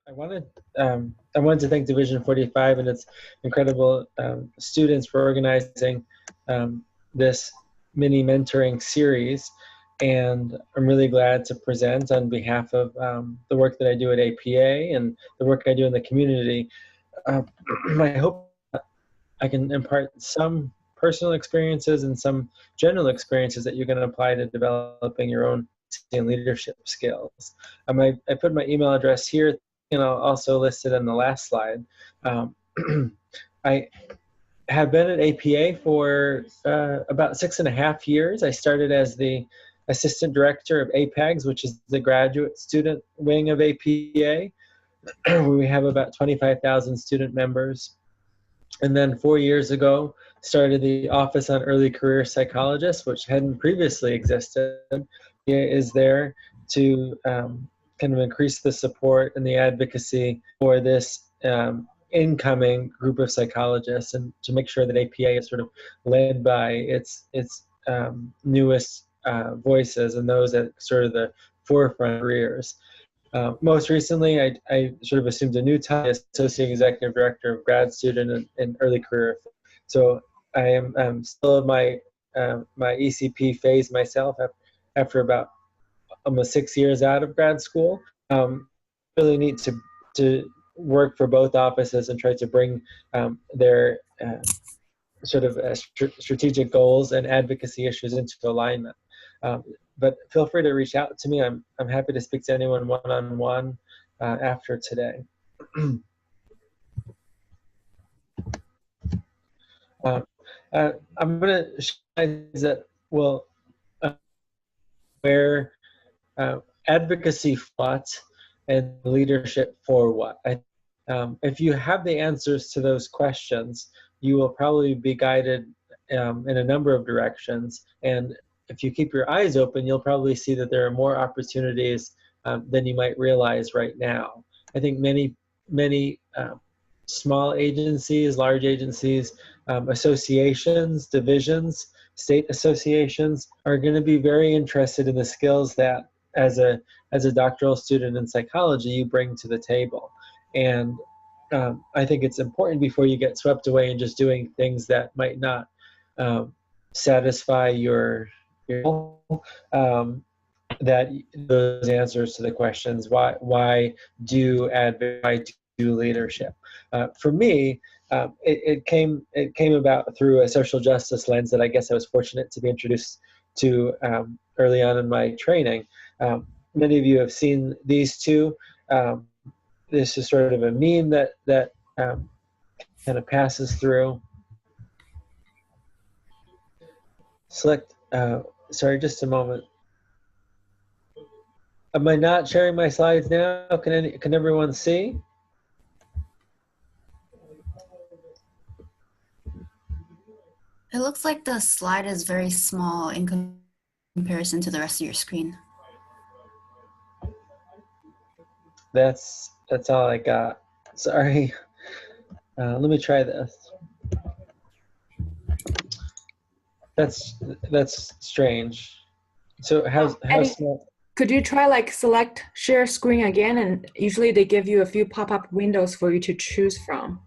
I wanted to thank Division 45 and its incredible students for organizing this mini mentoring series. And I'm really glad to present on behalf of the work that I do at APA and the work I do in the community. I hope I can impart some personal experiences and some general experiences that you're going to apply to developing your own and leadership skills. I put my email address here, and I'll also list it on the last slide. I have been at APA for about 6.5 years. I started as the assistant director of APAGS, which is the graduate student wing of APA, where we have about 25,000 student members. And then 4 years ago, started the Office on Early Career Psychologists, which hadn't previously existed. It is there to kind of increase the support and the advocacy for this incoming group of psychologists, and to make sure that APA is sort of led by its newest voices and those at sort of the forefront careers. Most recently, I sort of assumed a new title as Associate Executive Director of Grad Student and Early Career. So I am still in my ECP phase myself after about almost 6 years out of grad school. Really need to work for both offices and try to bring their sort of strategic goals and advocacy issues into alignment. But feel free to reach out to me. I'm happy to speak to anyone one-on-one after today. I'm going to show that will where advocacy fought and leadership for what. If you have the answers to those questions, you will probably be guided in a number of directions. And if you keep your eyes open, you'll probably see that there are more opportunities than you might realize right now. I think many small agencies, large agencies, associations, divisions, state associations are going to be very interested in the skills that as a doctoral student in psychology you bring to the table. And I think it's important before you get swept away in just doing things that might not satisfy your that those answers to the questions, why do leadership? For me, it came about through a social justice lens that I guess I was fortunate to be introduced to early on in my training. Many of you have seen these two. This is sort of a meme that kind of passes through. Select. Sorry, just a moment. Am I not sharing my slides now? Can everyone see? It looks like the slide is very small in comparison to the rest of your screen. That's all I got. Sorry. Let me try this. That's strange. So how's small? Could you try like select share screen again, and usually they give you a few pop-up windows for you to choose from.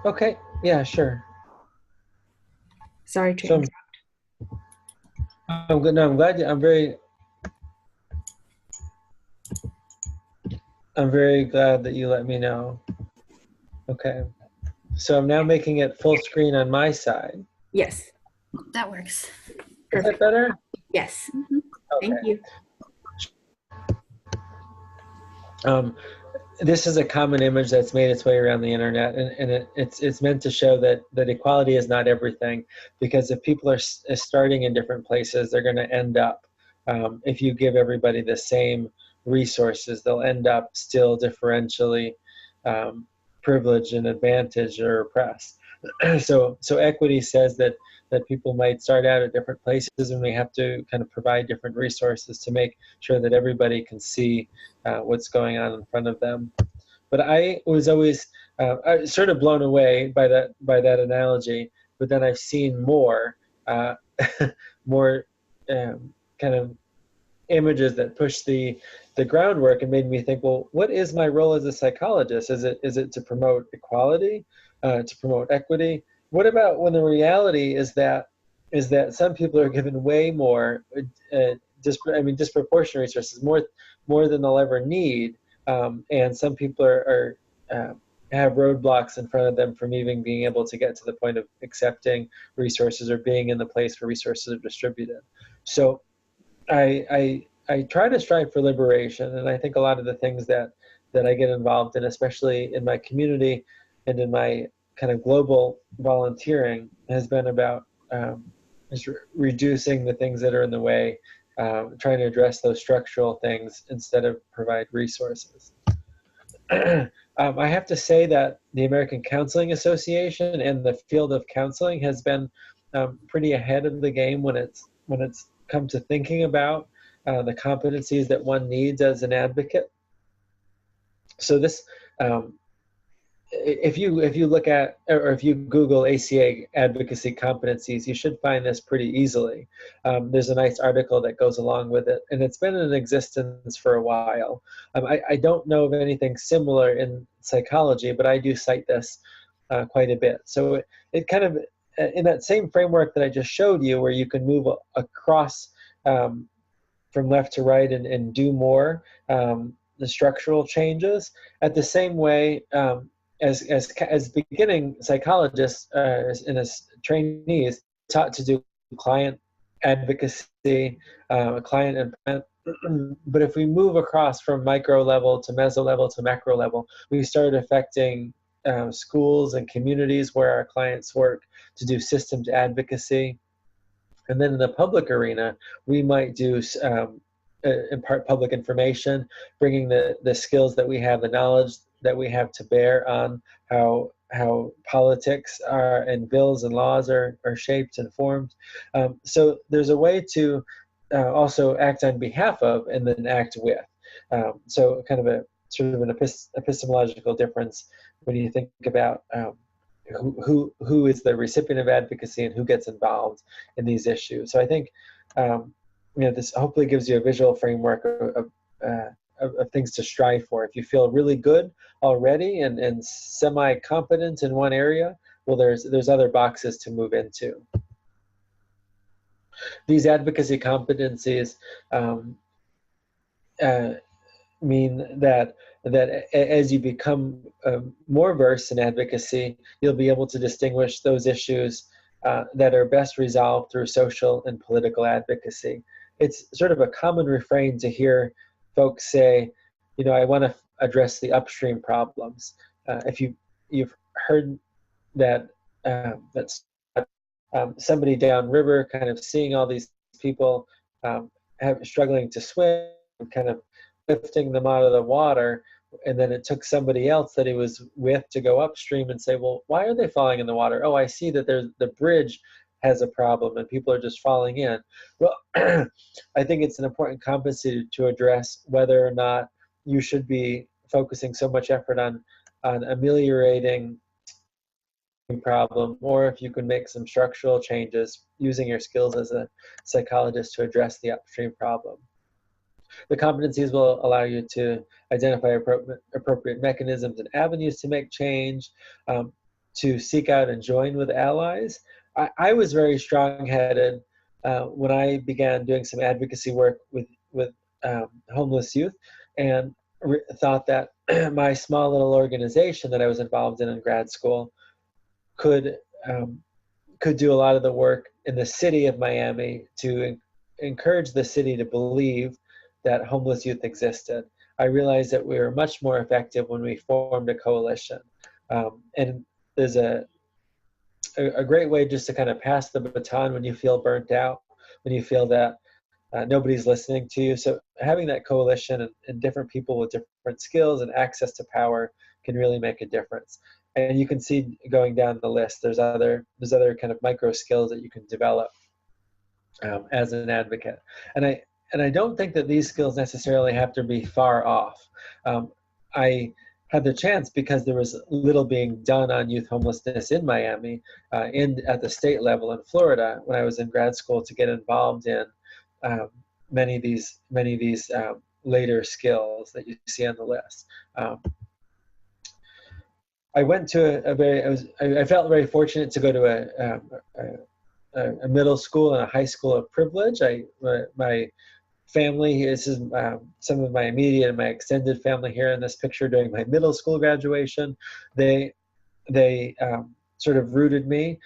Okay, yeah, sure. Sorry to interrupt. I'm good. No, I'm glad. I'm very glad that you let me know. Okay, so I'm now making it full screen on my side. Yes. That works. Is that better? Yes. Mm-hmm. Okay. Thank you. This is a common image that's made its way around the internet, and it's meant to show that equality is not everything, because if people are starting in different places, they're going to end up, if you give everybody the same resources, they'll end up still differentially privileged and advantaged or oppressed. So equity says that people might start out at different places, and we have to kind of provide different resources to make sure that everybody can see what's going on in front of them. But I was always sort of blown away by that analogy. But then I've seen more kind of images that pushed the groundwork and made me think, well, what is my role as a psychologist? Is it to promote equality, to promote equity? What about when the reality is that some people are given way more, disproportionate resources, more than they'll ever need, and some people are have roadblocks in front of them from even being able to get to the point of accepting resources or being in the place where resources are distributed. So I try to strive for liberation, and I think a lot of the things that I get involved in, especially in my community and in my kind of global volunteering, has been about just reducing the things that are in the way, trying to address those structural things instead of provide resources. I have to say that the American Counseling Association and the field of counseling has been pretty ahead of the game when it's come to thinking about the competencies that one needs as an advocate. So this, if you look at, or if you Google ACA advocacy competencies, you should find this pretty easily. There's a nice article that goes along with it, and it's been in existence for a while. I don't know of anything similar in psychology, but I do cite this quite a bit. So it kind of, in that same framework that I just showed you, where you can move across from left to right and do more, the structural changes, at the same way, as beginning psychologists and as trainees, taught to do client advocacy, client and but if we move across from micro level to meso level to macro level, we start affecting schools and communities where our clients work to do systems advocacy. And then in the public arena, we might do impart public information, bringing the skills that we have, the knowledge that we have to bear on how politics are and bills and laws are shaped and formed. So there's a way to also act on behalf of and then act with. So kind of a sort of an epistemological difference when you think about who is the recipient of advocacy and who gets involved in these issues. So I think this hopefully gives you a visual framework of things to strive for. If you feel really good already and semi-competent in one area, well, there's other boxes to move into. These advocacy competencies mean that as you become more versed in advocacy, you'll be able to distinguish those issues that are best resolved through social and political advocacy. It's sort of a common refrain to hear folks say, I want to address the upstream problems. If you've heard that somebody downriver kind of seeing all these people struggling to swim, kind of lifting them out of the water, and then it took somebody else that he was with to go upstream and say, well, why are they falling in the water? Oh, I see that the bridge has a problem and people are just falling in. Well, I think it's an important competency to address whether or not you should be focusing so much effort on ameliorating the problem, or if you can make some structural changes using your skills as a psychologist to address the upstream problem. The competencies will allow you to identify appropriate mechanisms and avenues to make change, to seek out and join with allies. I was very strong-headed when I began doing some advocacy work with homeless youth, and thought that my small little organization that I was involved in grad school could do a lot of the work in the city of Miami to encourage the city to believe that homeless youth existed. I realized that we were much more effective when we formed a coalition. And there's a great way just to kind of pass the baton when you feel burnt out, when you feel that nobody's listening to you. So having that coalition and different people with different skills and access to power can really make a difference. And you can see going down the list, there's other kind of micro skills that you can develop as an advocate. And I don't think that these skills necessarily have to be far off. I had the chance, because there was little being done on youth homelessness in Miami, at the state level in Florida when I was in grad school, to get involved in many of these later skills that you see on the list. I went to I felt very fortunate to go to a middle school and a high school of privilege. My family, this is some of my immediate and my extended family here in this picture during my middle school graduation. They sort of rooted me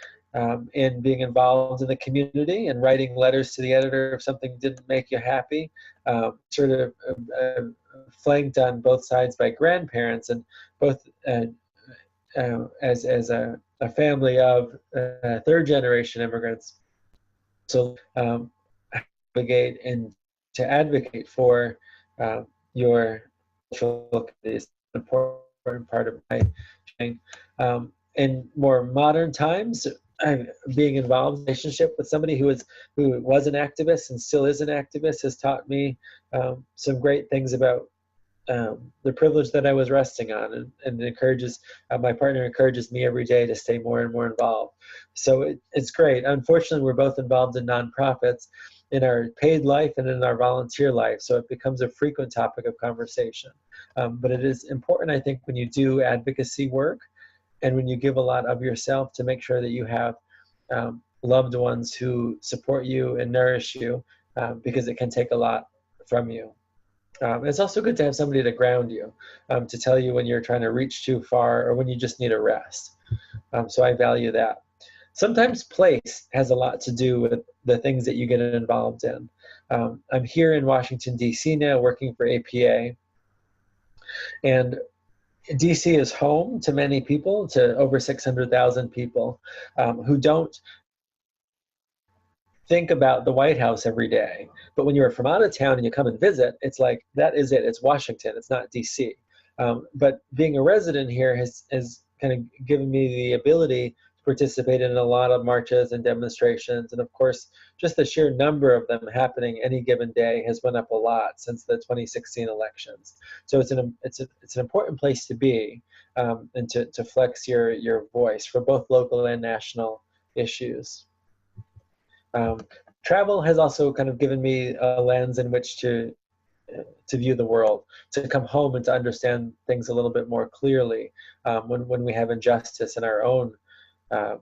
in being involved in the community and writing letters to the editor if something didn't make you happy. Sort of flanked on both sides by grandparents, and both as a family of third generation immigrants. So navigate and to advocate for your cultural is an important part of my training. In more modern times, being involved in a relationship with somebody who was an activist and still is an activist has taught me some great things about the privilege that I was resting on, and encourages my partner encourages me every day to stay more and more involved. So it's great. Unfortunately, we're both involved in nonprofits in our paid life and in our volunteer life, so it becomes a frequent topic of conversation. But it is important, I think, when you do advocacy work and when you give a lot of yourself, to make sure that you have loved ones who support you and nourish you, because it can take a lot from you. It's also good to have somebody to ground you, to tell you when you're trying to reach too far or when you just need a rest. So I value that. Sometimes place has a lot to do with the things that you get involved in. I'm here in Washington, D.C. now, working for APA. And DC is home to many people, to over 600,000 people who don't think about the White House every day. But when you're from out of town and you come and visit, it's like, that is it. It's Washington. It's not DC. But being a resident here has kind of given me the ability to participate in a lot of marches and demonstrations. And of course, just the sheer number of them happening any given day has went up a lot since the 2016 elections. So it's an important place to be, and to flex your voice for both local and national issues. Travel has also kind of given me a lens in which to view the world, to come home and to understand things a little bit more clearly when we have injustice in our own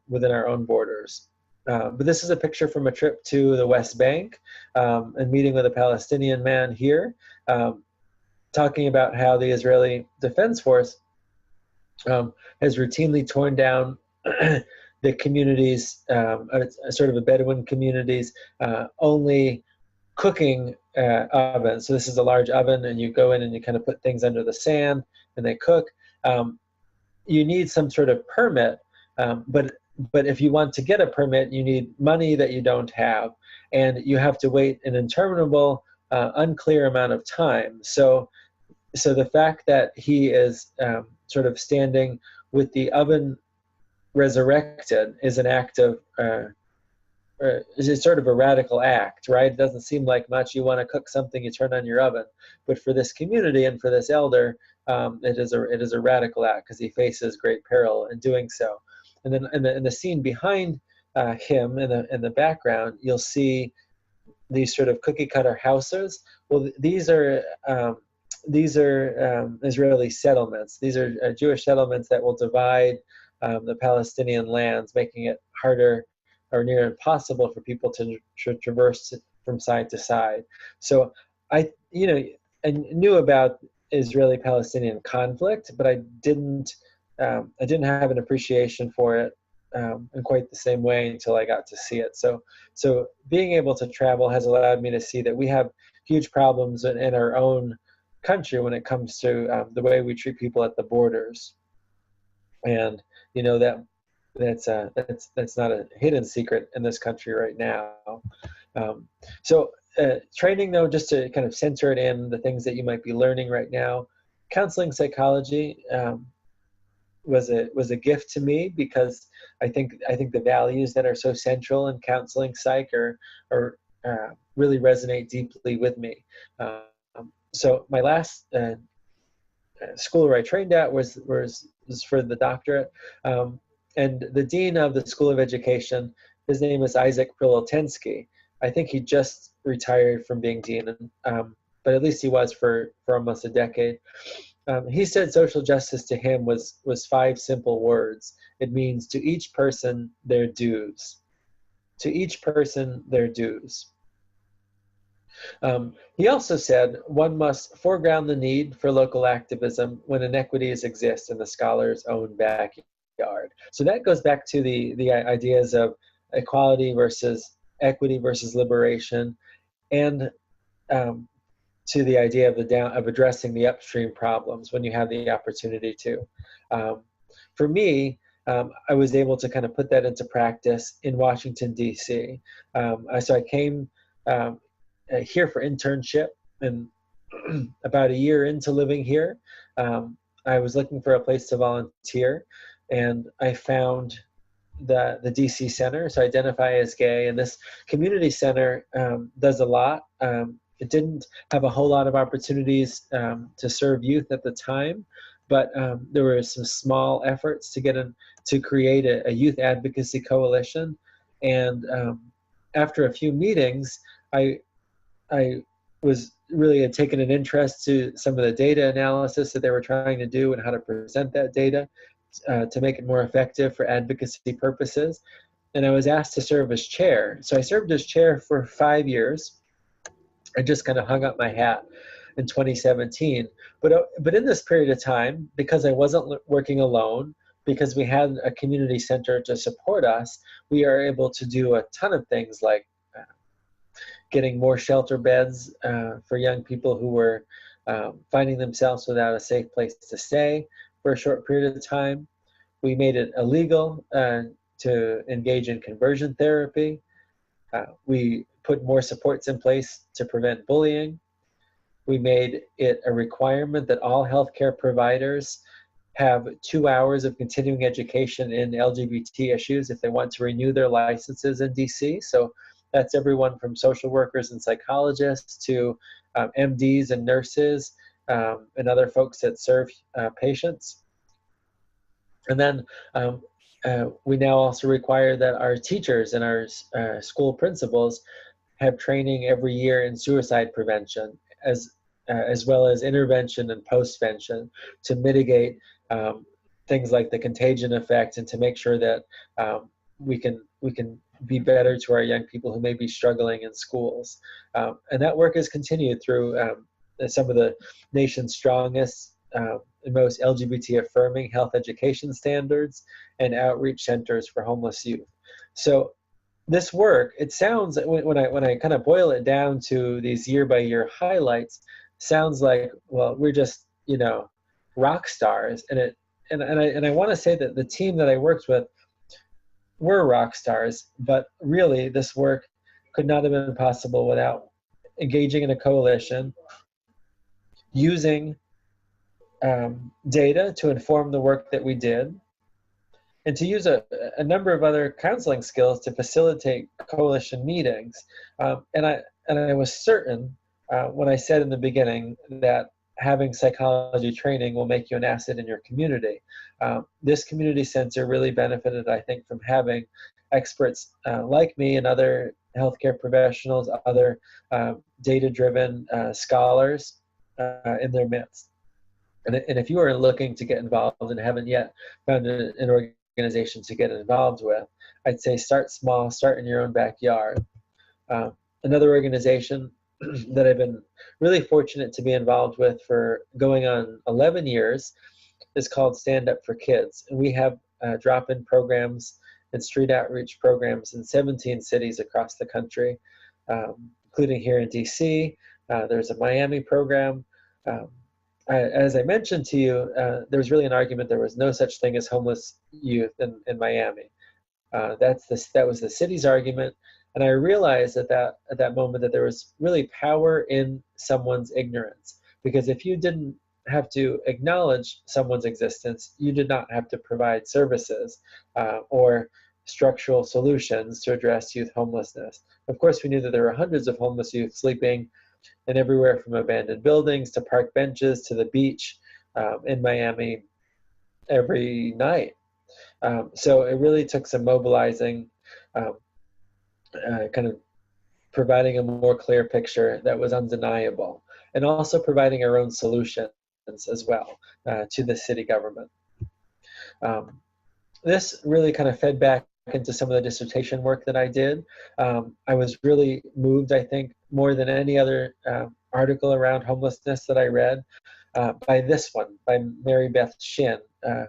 within our own borders. But this is a picture from a trip to the West Bank and meeting with a Palestinian man here, talking about how the Israeli Defense Force has routinely torn down the communities, sort of a Bedouin communities, only cooking oven. So this is a large oven, and you go in and you kind of put things under the sand and they cook. You need some sort of permit, but if you want to get a permit, you need money that you don't have, and you have to wait an interminable, unclear amount of time. So the fact that he is sort of standing with the oven resurrected is an act of is sort of a radical act, right? It doesn't seem like much. You want to cook something, you turn on your oven. But for this community and for this elder, it is a radical act, because he faces great peril in doing so. And then in the scene behind him, in the background, you'll see these sort of cookie cutter houses. Well, these are Israeli settlements. These are Jewish settlements that will divide the Palestinian lands, making it harder or near impossible for people to traverse from side to side. So I knew about Israeli-Palestinian conflict, but I didn't have an appreciation for it in quite the same way until I got to see it. So being able to travel has allowed me to see that we have huge problems in our own country when it comes to the way we treat people at the borders. And that's not a hidden secret in this country right now. Training, though, just to kind of center it in the things that you might be learning right now, counseling psychology was a gift to me, because I think the values that are so central in counseling psych are really resonate deeply with me. So my last school where I trained at was for the doctorate, and the dean of the School of Education, his name is Isaac Prilotensky, I think he just retired from being dean, but at least he was for almost a decade. He said social justice to him was 5 simple words. It means to each person their dues. To each person their dues. He also said one must foreground the need for local activism when inequities exist in the scholar's own backyard. So that goes back to the ideas of equality versus equity versus liberation, and to the idea of addressing the upstream problems when you have the opportunity to. For me, I was able to kind of put that into practice in Washington, D.C. So I came here for internship, and about a year into living here, I was looking for a place to volunteer, and I found the DC Center, so Identify as Gay, and this community center does a lot. It didn't have a whole lot of opportunities to serve youth at the time, but there were some small efforts to create a youth advocacy coalition, and after a few meetings, I was really had taken an interest to some of the data analysis that they were trying to do and how to present that data to make it more effective for advocacy purposes. And I was asked to serve as chair. So I served as chair for 5 years. I just kind of hung up my hat in 2017. But in this period of time, because I wasn't working alone, because we had a community center to support us, we are able to do a ton of things like getting more shelter beds for young people who were finding themselves without a safe place to stay for a short period of time. We made it illegal to engage in conversion therapy. We put more supports in place to prevent bullying. We made it a requirement that all healthcare providers have 2 hours of continuing education in LGBT issues if they want to renew their licenses in DC. So that's everyone from social workers and psychologists to MDs and nurses and other folks that serve patients. And then we now also require that our teachers and our school principals have training every year in suicide prevention, as well as intervention and postvention, to mitigate things like the contagion effect, and to make sure that we can be better to our young people who may be struggling in schools. And that work has continued through some of the nation's strongest and most LGBT affirming health education standards and outreach centers for homeless youth. So this work, it sounds, when I kind of boil it down to these year by year highlights, sounds like, well, we're just, rock stars. And I want to say that the team that I worked with were rock stars, but really this work could not have been possible without engaging in a coalition, using data to inform the work that we did, and to use a number of other counseling skills to facilitate coalition meetings. And I was certain when I said in the beginning that having psychology training will make you an asset in your community. This community center really benefited, I think, from having experts like me and other healthcare professionals, other data-driven scholars in their midst. And if you are looking to get involved and haven't yet found an organization to get involved with, I'd say start small, start in your own backyard. Another organization that I've been really fortunate to be involved with for going on 11 years is called StandUp For Kids. And we have drop-in programs and street outreach programs in 17 cities across the country, including here in DC. There's a Miami program. As I mentioned to you, there was really an argument there was no such thing as homeless youth in Miami. That was the city's argument. And I realized at that moment that there was really power in someone's ignorance. Because if you didn't have to acknowledge someone's existence, you did not have to provide services or structural solutions to address youth homelessness. Of course, we knew that there were hundreds of homeless youth sleeping in everywhere from abandoned buildings to park benches to the beach in Miami every night. So it really took some mobilizing kind of providing a more clear picture that was undeniable, and also providing our own solutions as well to the city government. This really kind of fed back into some of the dissertation work that I did. I was really moved, I think, more than any other article around homelessness that I read, by this one, by Mary Beth Shin,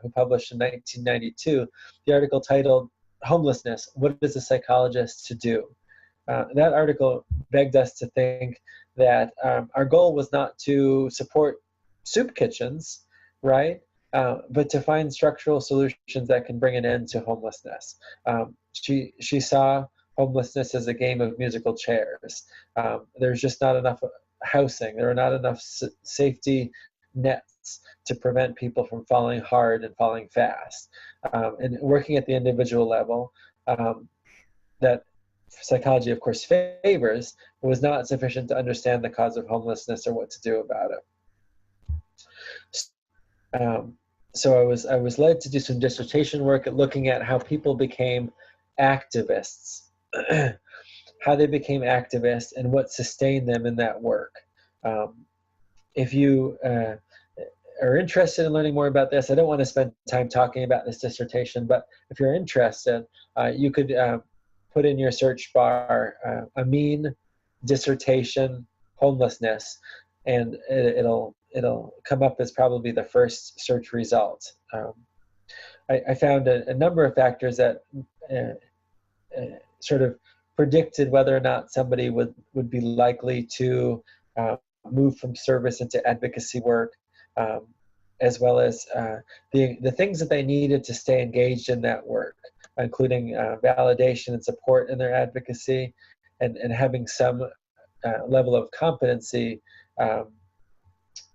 who published in 1992, the article titled, "Homelessness, What is a Psychologist to Do?" That article begged us to think that our goal was not to support soup kitchens, right? But to find structural solutions that can bring an end to homelessness. She saw homelessness as a game of musical chairs. There's just not enough housing. There are not enough safety nets to prevent people from falling hard and falling fast. And working at the individual level, that psychology, of course, favors, was not sufficient to understand the cause of homelessness or what to do about it. So I was led to do some dissertation work at looking at how people became activists, how they became activists, and what sustained them in that work. If you are interested in learning more about this, I don't want to spend time talking about this dissertation, but if you're interested, you could put in your search bar Ameen dissertation homelessness, and it'll come up as probably the first search result. I found a number of factors that sort of predicted whether or not somebody would be likely to move from service into advocacy work, as well as the things that they needed to stay engaged in that work, including validation and support in their advocacy, and having some level of competency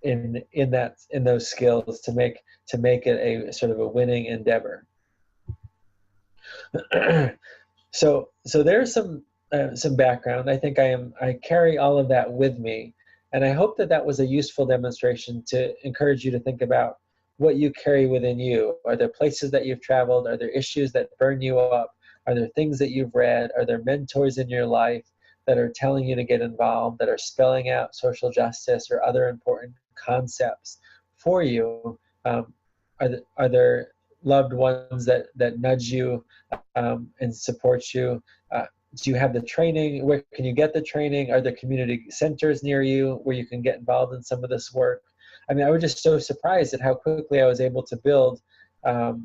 in those skills to make it a sort of a winning endeavor. So there's some background. I think I carry all of that with me, and I hope that was a useful demonstration to encourage you to think about what you carry within you. Are there places that you've traveled? Are there issues that burn you up? Are there things that you've read? Are there mentors in your life that are telling you to get involved, that are spelling out social justice or other important concepts for you? Are there loved ones that nudge you and support you? Do you have the training? Where can you get the training? Are there community centers near you where you can get involved in some of this work? I mean, I was just so surprised at how quickly I was able to build a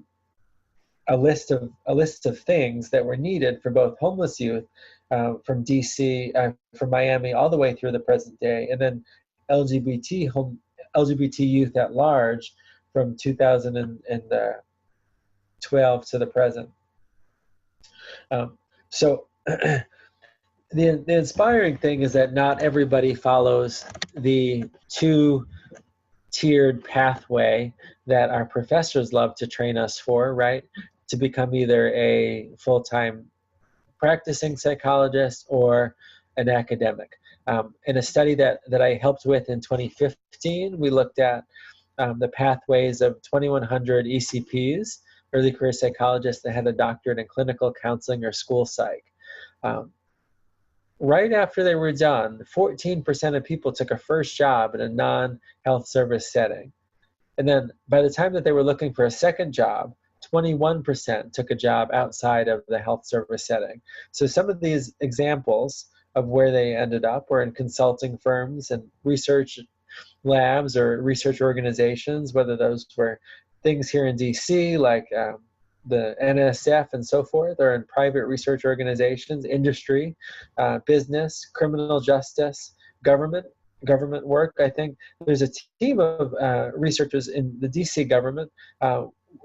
list of things that were needed for both homeless youth from DC, from Miami, all the way through the present day, and then LGBT youth at large from 2012 to the present. So the inspiring thing is that not everybody follows the two-tiered pathway that our professors love to train us for, right? To become either a full-time practicing psychologist or an academic. In a study that I helped with in 2015, we looked at the pathways of 2,100 ECPs, early career psychologists that had a doctorate in clinical counseling or school psych. Right after they were done, 14% of people took a first job in a non-health service setting. And then by the time that they were looking for a second job, 21% took a job outside of the health service setting. So some of these examples of where they ended up were in consulting firms and research labs or research organizations, whether those were things here in DC like the NSF and so forth, or in private research organizations, industry, business, criminal justice, government work. I think there's a team of researchers in the DC government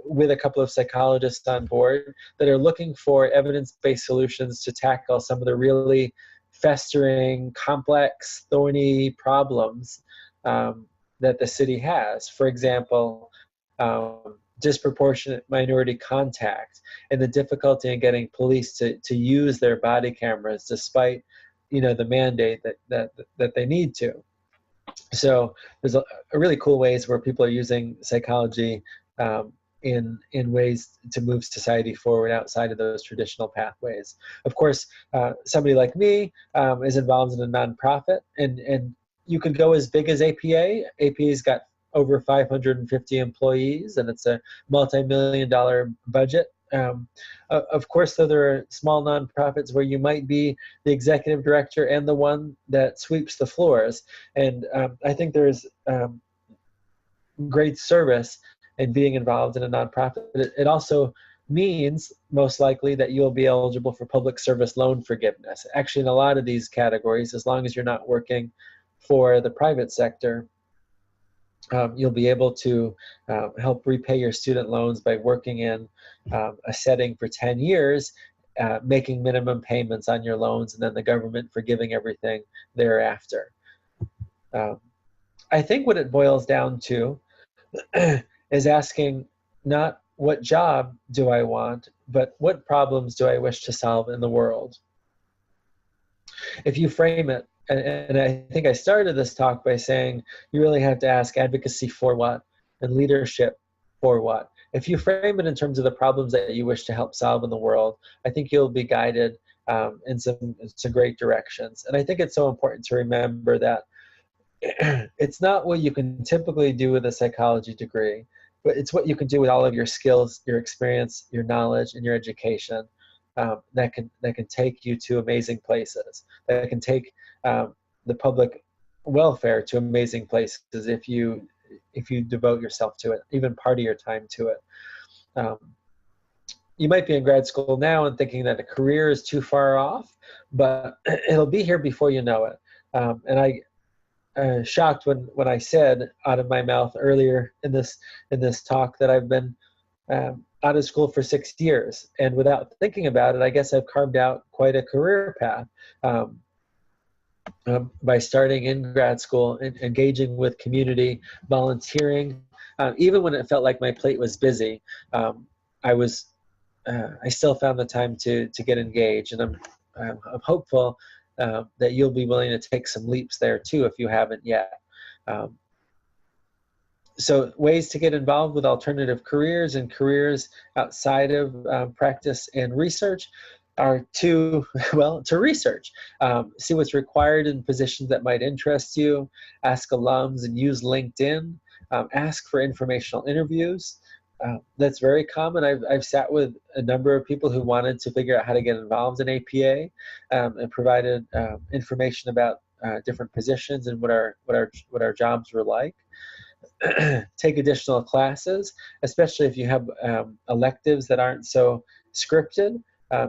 with a couple of psychologists on board that are looking for evidence-based solutions to tackle some of the really festering, complex, thorny problems that the city has. For example, disproportionate minority contact and the difficulty in getting police to use their body cameras despite the mandate that they need to. So there's a really cool ways where people are using psychology in ways to move society forward outside of those traditional pathways. Of course, somebody like me is involved in a nonprofit, and you could go as big as APA. APA's got over 550 employees, and it's a multi-million-dollar budget. Of course, though, there are small nonprofits where you might be the executive director and the one that sweeps the floors. And I think there's great service in being involved in a nonprofit. It also means, most likely, that you'll be eligible for public service loan forgiveness. Actually, in a lot of these categories, as long as you're not working for the private sector, you'll be able to help repay your student loans by working in a setting for 10 years, making minimum payments on your loans, and then the government forgiving everything thereafter. I think what it boils down to is asking not what job do I want, but what problems do I wish to solve in the world? If you frame it, and I think I started this talk by saying you really have to ask advocacy for what and leadership for what. If you frame it in terms of the problems that you wish to help solve in the world, I think you'll be guided in some great directions. And I think it's so important to remember that it's not what you can typically do with a psychology degree, but it's what you can do with all of your skills, your experience, your knowledge, and your education that can take you to amazing places, that can take the public welfare to amazing places if you devote yourself to it, even part of your time to it. You might be in grad school now and thinking that a career is too far off, but it'll be here before you know it. And I shocked when I said out of my mouth earlier in this talk that I've been out of school for 6 years, and without thinking about it, I guess I've carved out quite a career path by starting in grad school and engaging with community, volunteering, even when it felt like my plate was busy. I still found the time to get engaged, and I'm hopeful that you'll be willing to take some leaps there too if you haven't yet. So ways to get involved with alternative careers and careers outside of practice and research are to research. See what's required in positions that might interest you, ask alums and use LinkedIn, ask for informational interviews. That's very common. I've sat with a number of people who wanted to figure out how to get involved in APA and provided information about different positions and what our jobs were like. Take additional classes, especially if you have electives that aren't so scripted.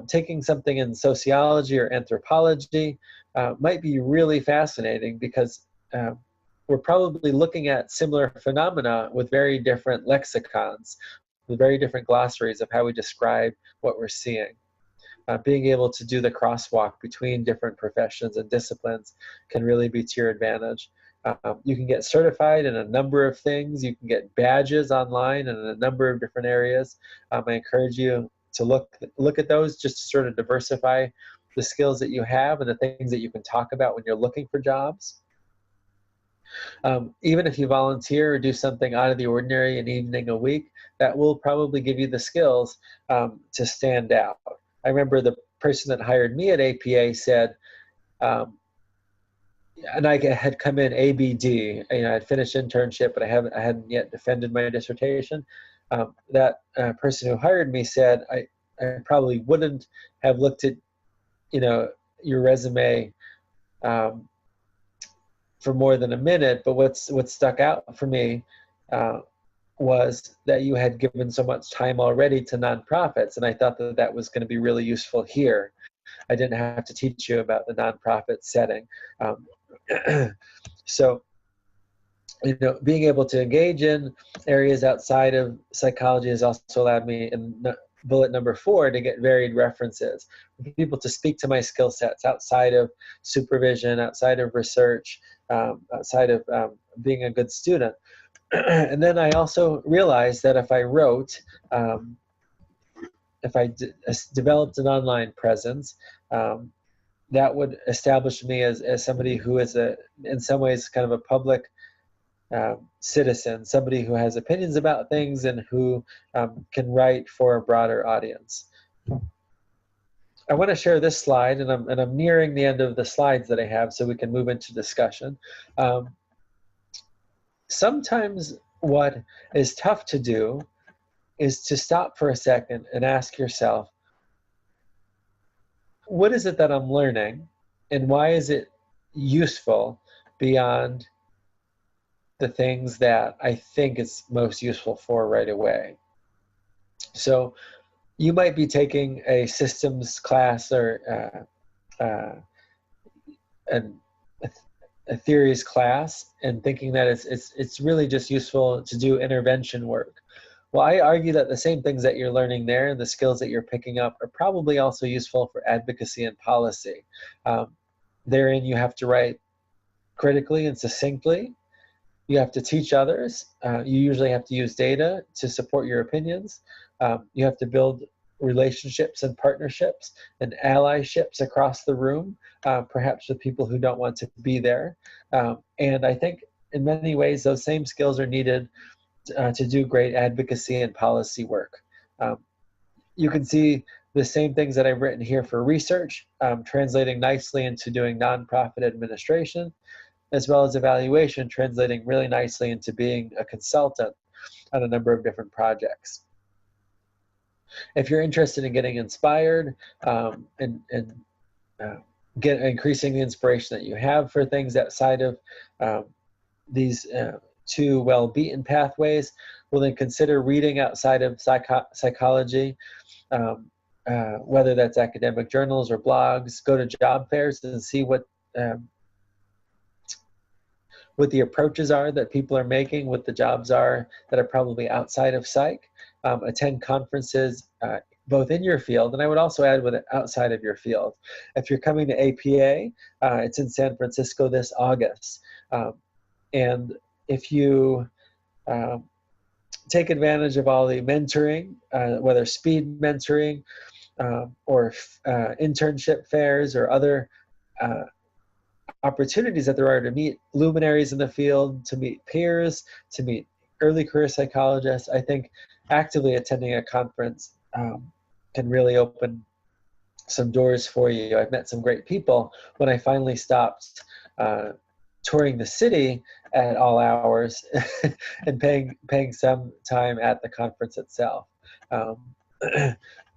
Taking something in sociology or anthropology might be really fascinating because we're probably looking at similar phenomena with very different lexicons, with very different glossaries of how we describe what we're seeing. Being able to do the crosswalk between different professions and disciplines can really be to your advantage. You can get certified in a number of things. You can get badges online in a number of different areas. I encourage you to look at those just to sort of diversify the skills that you have and the things that you can talk about when you're looking for jobs. Even if you volunteer or do something out of the ordinary an evening a week, that will probably give you the skills to stand out. I remember the person that hired me at APA said, and I had come in ABD, I'd finished internship, but I hadn't yet defended my dissertation. That person who hired me said, I probably wouldn't have looked at, your resume for more than a minute, but what stuck out for me was that you had given so much time already to nonprofits, and I thought that was going to be really useful here. I didn't have to teach you about the nonprofit setting. So, being able to engage in areas outside of psychology has also allowed me, in bullet number 4, to get varied references, for people to speak to my skill sets outside of supervision, outside of research, outside of being a good student. And then I also realized that if I wrote, if I developed an online presence, that would establish me as somebody who is in some ways kind of a public citizen, somebody who has opinions about things and who can write for a broader audience. I want to share this slide, and I'm nearing the end of the slides that I have, so we can move into discussion. Sometimes what is tough to do is to stop for a second and ask yourself, what is it that I'm learning, and why is it useful beyond the things that I think it's most useful for right away? So you might be taking a systems class or a theories class and thinking that it's really just useful to do intervention work. Well, I argue that the same things that you're learning there and the skills that you're picking up are probably also useful for advocacy and policy. Therein, you have to write critically and succinctly. You have to teach others. You usually have to use data to support your opinions. You have to build relationships and partnerships and allyships across the room, perhaps with people who don't want to be there. And I think in many ways, those same skills are needed to do great advocacy and policy work. You can see the same things that I've written here for research, translating nicely into doing nonprofit administration, as well as evaluation, translating really nicely into being a consultant on a number of different projects. If you're interested in getting inspired and increasing the inspiration that you have for things outside of these two well-beaten pathways, well, then consider reading outside of psychology, whether that's academic journals or blogs. Go to job fairs and see what the approaches are that people are making, what the jobs are that are probably outside of psych. Attend conferences both in your field, and I would also add with it outside of your field. If you're coming to APA, it's in San Francisco this August. And if you take advantage of all the mentoring, whether speed mentoring or internship fairs or other opportunities that there are to meet luminaries in the field, to meet peers, to meet early career psychologists, I think actively attending a conference can really open some doors for you. I've met some great people when I finally stopped touring the city at all hours and paying some time at the conference itself.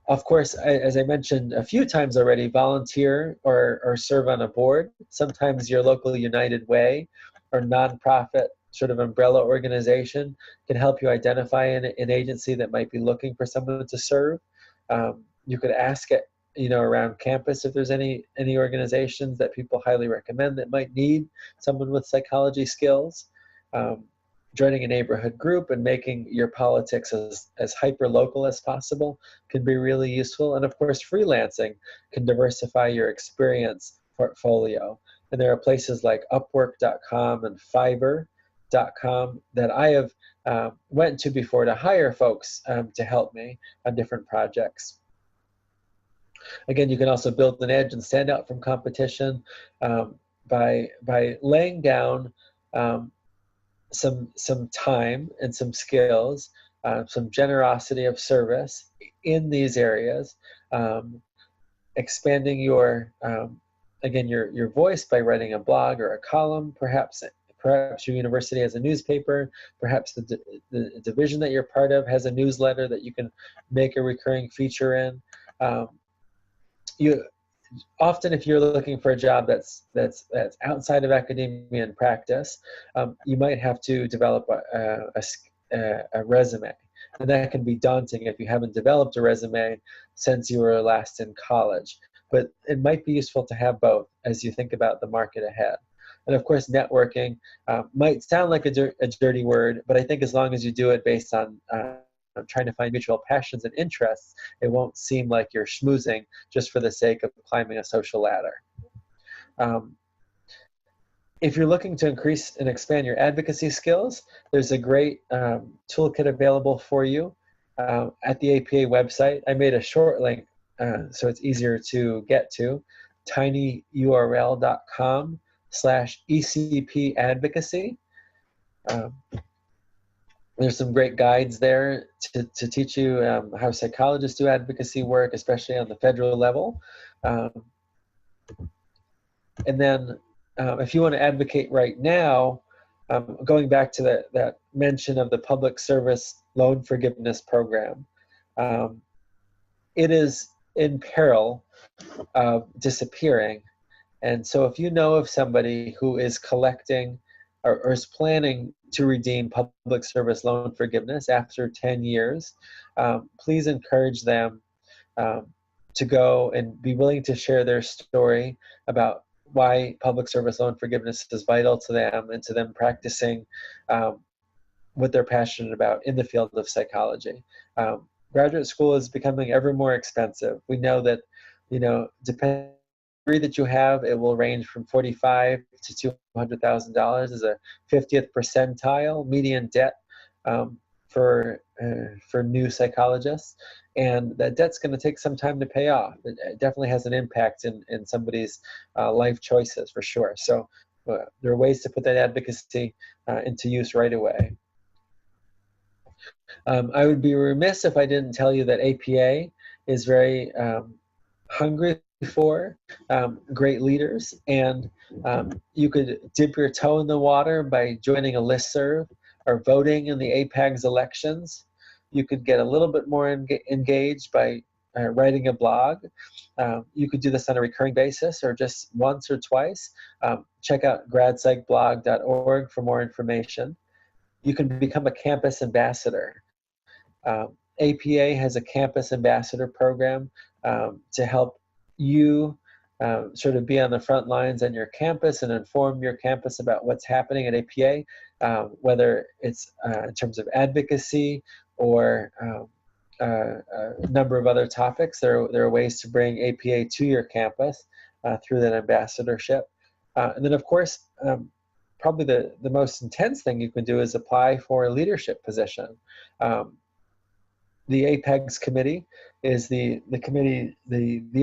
Of course, as I mentioned a few times already, volunteer or serve on a board. Sometimes your local United Way or nonprofit sort of umbrella organization can help you identify an agency that might be looking for someone to serve. You could ask it, around campus if there's any organizations that people highly recommend that might need someone with psychology skills. Joining a neighborhood group and making your politics as hyper-local as possible can be really useful. And of course, freelancing can diversify your experience portfolio. And there are places like Upwork.com and Fiverr.com that I have went to before to hire folks to help me on different projects. Again, you can also build an edge and stand out from competition by laying down some time and some skills, some generosity of service in these areas, expanding your voice by writing a blog or a column. Perhaps your university has a newspaper. Perhaps the division that you're part of has a newsletter that you can make a recurring feature in. Often, if you're looking for a job that's outside of academia and practice, you might have to develop a resume, and that can be daunting if you haven't developed a resume since you were last in college. But it might be useful to have both as you think about the market ahead. And of course, networking might sound like a dirty word, but I think as long as you do it based on trying to find mutual passions and interests, it won't seem like you're schmoozing just for the sake of climbing a social ladder. If you're looking to increase and expand your advocacy skills, there's a great toolkit available for you at the APA website. I made a short link so it's easier to get to, tinyurl.com/ECP advocacy. There's some great guides there to teach you how psychologists do advocacy work, especially on the federal level. And then if you want to advocate right now, going back to that mention of the public service loan forgiveness program, it is in peril of disappearing. And so if you know of somebody who is collecting or is planning to redeem public service loan forgiveness after 10 years, please encourage them to go and be willing to share their story about why public service loan forgiveness is vital to them and to them practicing what they're passionate about in the field of psychology. Graduate school is becoming ever more expensive. We know that, depending on the degree that you have, it will range from $45,000 to $200,000 as a 50th percentile median debt for new psychologists. And that debt's going to take some time to pay off. It definitely has an impact in somebody's life choices, for sure. So there are ways to put that advocacy into use right away. I would be remiss if I didn't tell you that APA is very hungry for great leaders, and you could dip your toe in the water by joining a listserv or voting in the APAGS elections. You could get a little bit more engaged by writing a blog. You could do this on a recurring basis or just once or twice. Check out gradpsychblog.org for more information. You can become a campus ambassador. APA has a campus ambassador program to help you sort of be on the front lines on your campus and inform your campus about what's happening at APA, whether it's in terms of advocacy or a number of other topics. There are ways to bring APA to your campus through that ambassadorship. And then, of course, probably the most intense thing you can do is apply for a leadership position. The APAGS committee is the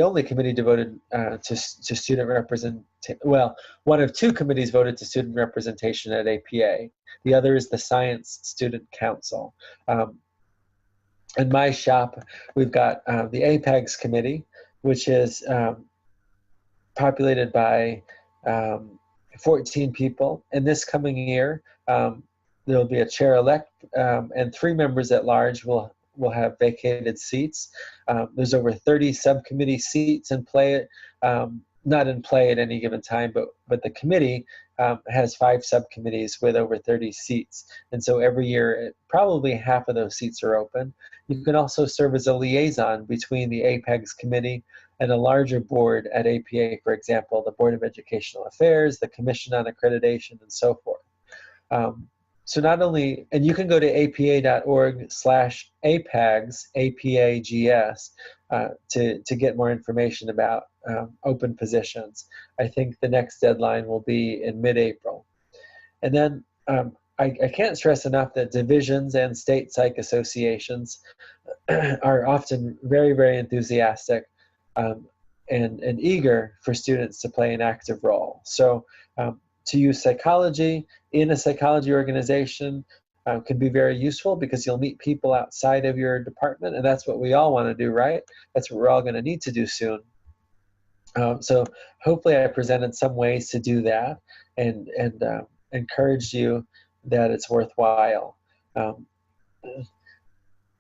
only committee devoted to student representation. Well, one of two committees voted to student representation at APA. The other is the Science Student Council. In my shop, we've got the APAGS committee, which is populated by 14 people. And this coming year, there'll be a chair-elect, and 3 members at large will have vacated seats. There's over 30 subcommittee seats in play, not in play at any given time, but the committee has 5 subcommittees with over 30 seats. And so every year, probably half of those seats are open. You can also serve as a liaison between the APAGS committee and a larger board at APA, for example, the Board of Educational Affairs, the Commission on Accreditation, and so forth. So not only, and you can go to apa.org/APAGS, APAGS, to get more information about open positions. I think the next deadline will be in mid-April. And then I can't stress enough that divisions and state psych associations are often very, very enthusiastic and eager for students to play an active role. So to use psychology in a psychology organization can be very useful because you'll meet people outside of your department, and that's what we all want to do, right? That's what we're all going to need to do soon. So hopefully I presented some ways to do that and encouraged you that it's worthwhile.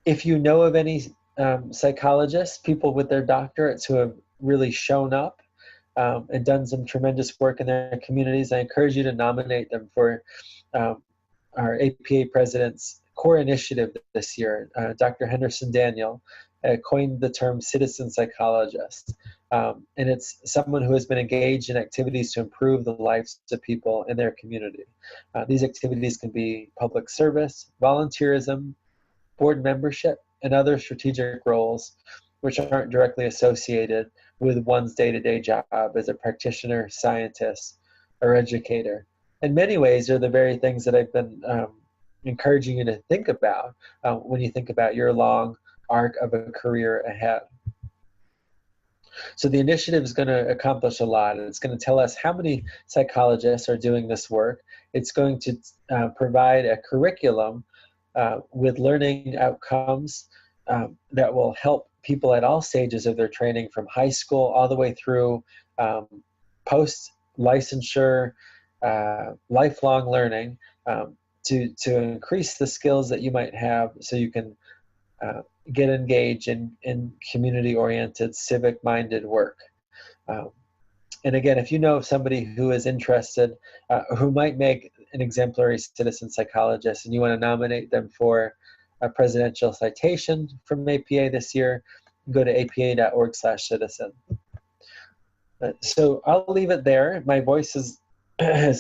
If you know of any psychologists, people with their doctorates who have really shown up and done some tremendous work in their communities, I encourage you to nominate them for our APA President's core initiative this year. Dr. Henderson Daniel coined the term citizen psychologist. And it's someone who has been engaged in activities to improve the lives of people in their community. These activities can be public service, volunteerism, board membership, and other strategic roles which aren't directly associated with one's day-to-day job as a practitioner, scientist, or educator. In many ways, they're the very things that I've been encouraging you to think about when you think about your long arc of a career ahead. So the initiative is going to accomplish a lot, and it's going to tell us how many psychologists are doing this work it's going to provide a curriculum with learning outcomes that will help people at all stages of their training, from high school all the way through post-licensure, lifelong learning, to increase the skills that you might have so you can get engaged in community-oriented, civic-minded work. And again, if you know of somebody who is interested, who might make an exemplary citizen psychologist, and you want to nominate them for a presidential citation from APA this year, go to apa.org/citizen. So I'll leave it there. My voice is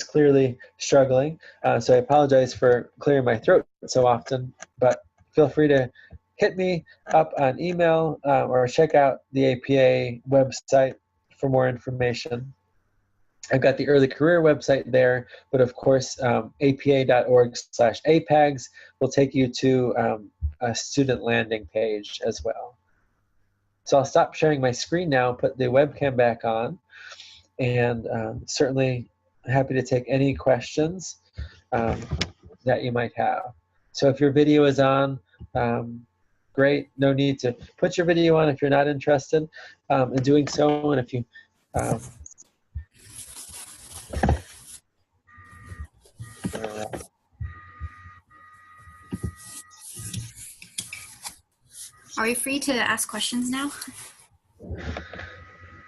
clearly struggling, so I apologize for clearing my throat so often, but feel free to hit me up on email or check out the APA website for more information. I've got the Early Career website there, but of course, apa.org/APAGS will take you to a student landing page as well. So I'll stop sharing my screen now, put the webcam back on, and certainly happy to take any questions that you might have. So if your video is on, great. No need to put your video on if you're not interested in doing so. And if you Are we free to ask questions now?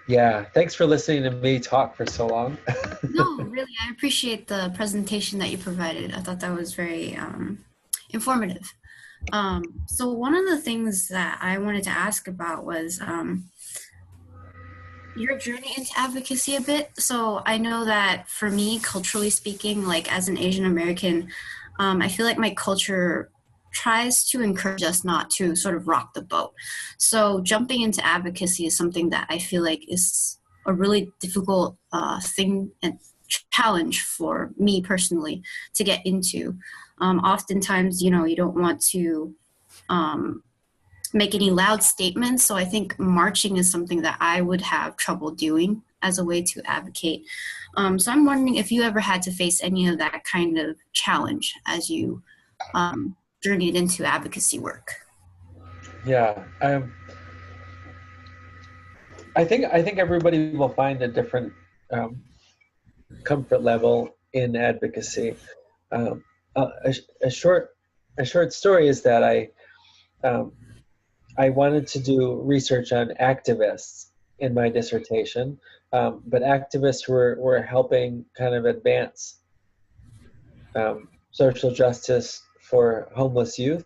Yeah, thanks for listening to me talk for so long. No, really, I appreciate the presentation that you provided. I thought that was very informative. So one of the things that I wanted to ask about was your journey into advocacy a bit. So I know that for me, culturally speaking, like as an Asian American, I feel like my culture tries to encourage us not to sort of rock the boat. So jumping into advocacy is something that I feel like is a really difficult thing and challenge for me personally to get into. Oftentimes, you don't want to make any loud statements. So I think marching is something that I would have trouble doing as a way to advocate. So I'm wondering if you ever had to face any of that kind of challenge as you journeyed into advocacy work. Yeah, I think everybody will find a different comfort level in advocacy. A short story is that I wanted to do research on activists in my dissertation, but activists were helping kind of advance social justice for homeless youth.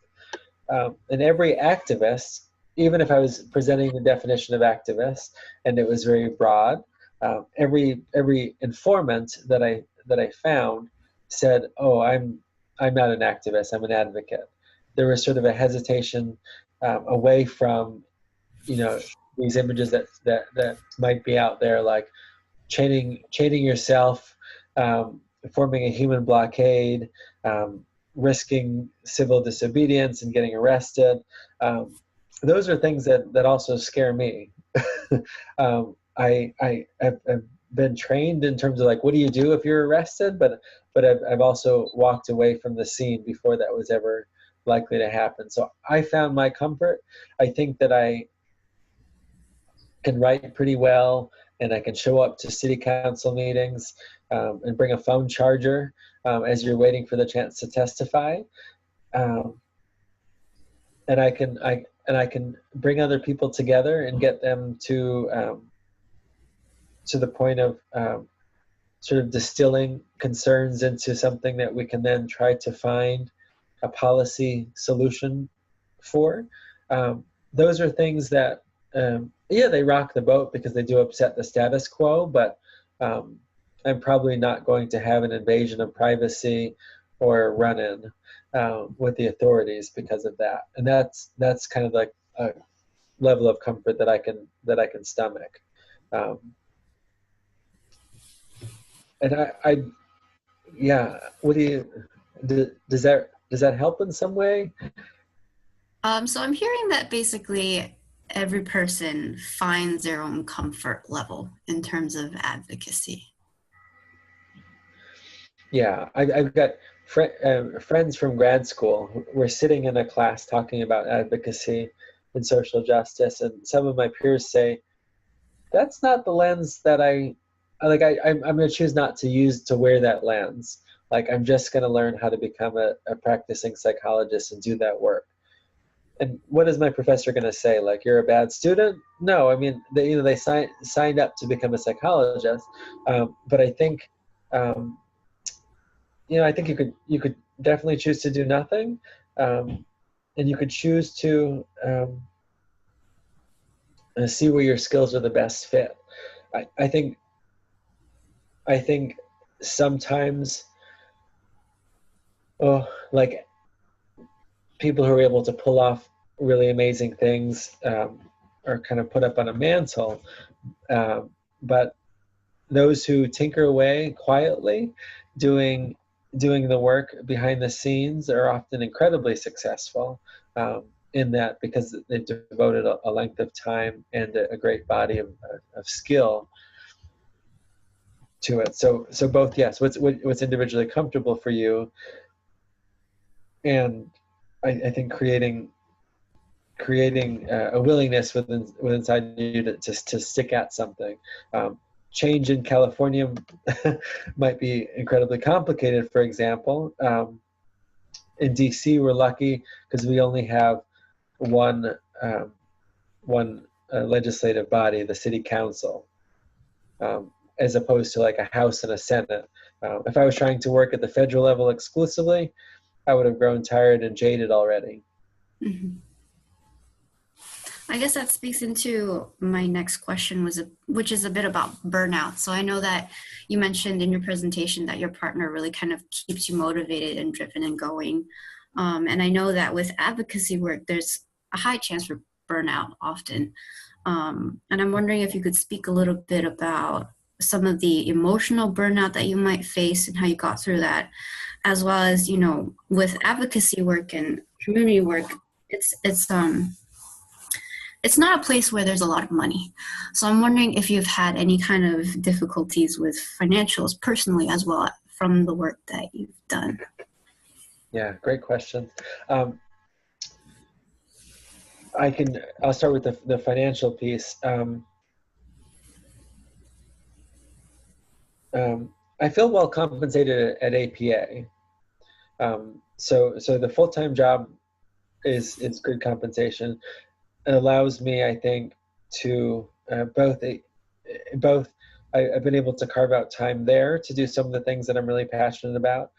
And every activist, even if I was presenting the definition of activist and it was very broad, every informant that I found said, "Oh, I'm not an activist. I'm an advocate." There was sort of a hesitation away from, these images that might be out there, like chaining yourself, forming a human blockade, risking civil disobedience and getting arrested. Those are things that also scare me. I've been trained in terms of like, what do you do if you're arrested? But I've also walked away from the scene before that was ever likely to happen. So I found my comfort. I think that I can write pretty well, and I can show up to city council meetings and bring a phone charger as you're waiting for the chance to testify. And I can bring other people together and get them to the point of sort of distilling concerns into something that we can then try to find a policy solution for. Those are things that, they rock the boat because they do upset the status quo, but I'm probably not going to have an invasion of privacy or a run-in with the authorities because of that. And that's kind of like a level of comfort that I can stomach. And what do you, does that help in some way? So I'm hearing that basically every person finds their own comfort level in terms of advocacy. Yeah, I've got friends from grad school who were sitting in a class talking about advocacy and social justice, and some of my peers say, that's not the lens that I like. I'm going to choose not to wear that lens. Like, I'm just going to learn how to become a practicing psychologist and do that work. And what is my professor going to say? Like, you're a bad student? No, I mean, they signed up to become a psychologist. But I think, um, I think you could definitely choose to do nothing, and you could choose to see where your skills are the best fit. I think sometimes, like, people who are able to pull off really amazing things are kind of put up on a mantle, but those who tinker away quietly, doing the work behind the scenes, are often incredibly successful in that, because they've devoted a length of time and a great body of skill to it. So both, yes, what's individually comfortable for you, and I think creating a willingness within inside you to stick at something. Change in California might be incredibly complicated. For example, in DC, we're lucky because we only have one legislative body, the city council, as opposed to like a House and a Senate. If I was trying to work at the federal level exclusively, I would have grown tired and jaded already. Mm-hmm. I guess that speaks into my next question, which is a bit about burnout. So I know that you mentioned in your presentation that your partner really kind of keeps you motivated and driven and going. And I know that with advocacy work, there's a high chance for burnout often. And I'm wondering if you could speak a little bit about some of the emotional burnout that you might face and how you got through that, as well as, with advocacy work and community work, it's not a place where there's a lot of money. So I'm wondering if you've had any kind of difficulties with financials personally as well from the work that you've done. Yeah, great question. I'll start with the financial piece. I feel well compensated at APA. So the full-time job is good compensation. It allows me, I think, to both I've been able to carve out time there to do some of the things that I'm really passionate about,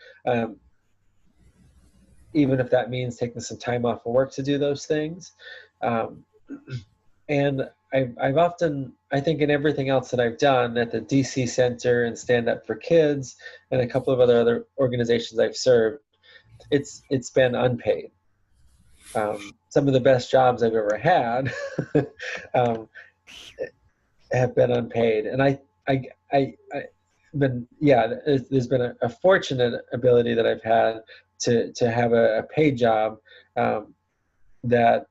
even if that means taking some time off of work to do those things. And I've often, I think, in everything else that I've done at the DC Center and StandUp For Kids and a couple of other organizations I've served, it's been unpaid. Some of the best jobs I've ever had have been unpaid, and there's been a fortunate ability that I've had to have a paid job that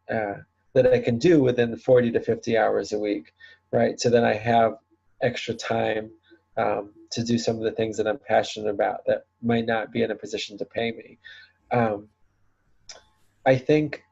I can do within 40 to 50 hours a week, right? So then I have extra time to do some of the things that I'm passionate about that might not be in a position to pay me. I think,